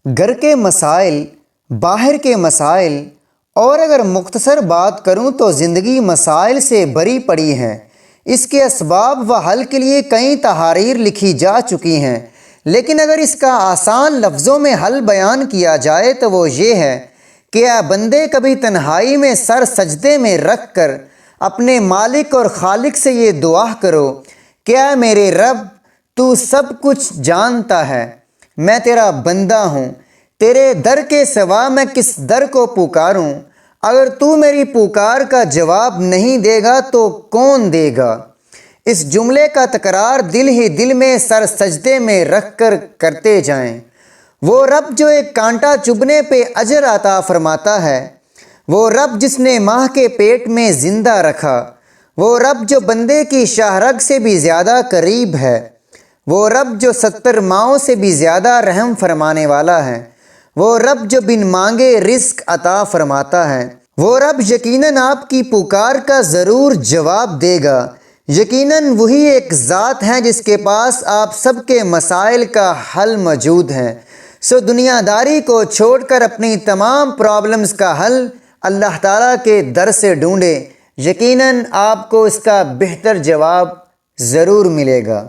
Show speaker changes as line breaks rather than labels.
گھر کے مسائل، باہر کے مسائل، اور اگر مختصر بات کروں تو زندگی مسائل سے بھری پڑی ہے۔ اس کے اسباب و حل کے لیے کئی تحاریر لکھی جا چکی ہیں، لیکن اگر اس کا آسان لفظوں میں حل بیان کیا جائے تو وہ یہ ہے کہ اے بندے، کبھی تنہائی میں سر سجدے میں رکھ کر اپنے مالک اور خالق سے یہ دعا کرو کہ اے میرے رب، تو سب کچھ جانتا ہے، میں تیرا بندہ ہوں، تیرے در کے سوا میں کس در کو پکاروں؟ اگر تو میری پکار کا جواب نہیں دے گا تو کون دے گا؟ اس جملے کا تکرار دل ہی دل میں سر سجدے میں رکھ کر کرتے جائیں۔ وہ رب جو ایک کانٹا چبھنے پہ اجر عطا فرماتا ہے، وہ رب جس نے ماں کے پیٹ میں زندہ رکھا، وہ رب جو بندے کی شاہ رگ سے بھی زیادہ قریب ہے، وہ رب جو 70 ماؤں سے بھی زیادہ رحم فرمانے والا ہے، وہ رب جو بن مانگے رزق عطا فرماتا ہے، وہ رب یقیناً آپ کی پکار کا ضرور جواب دے گا۔ یقیناً وہی ایک ذات ہے جس کے پاس آپ سب کے مسائل کا حل موجود ہے۔ سو دنیا داری کو چھوڑ کر اپنی تمام پرابلمز کا حل اللہ تعالیٰ کے در سے ڈھونڈیں، یقیناً آپ کو اس کا بہتر جواب ضرور ملے گا۔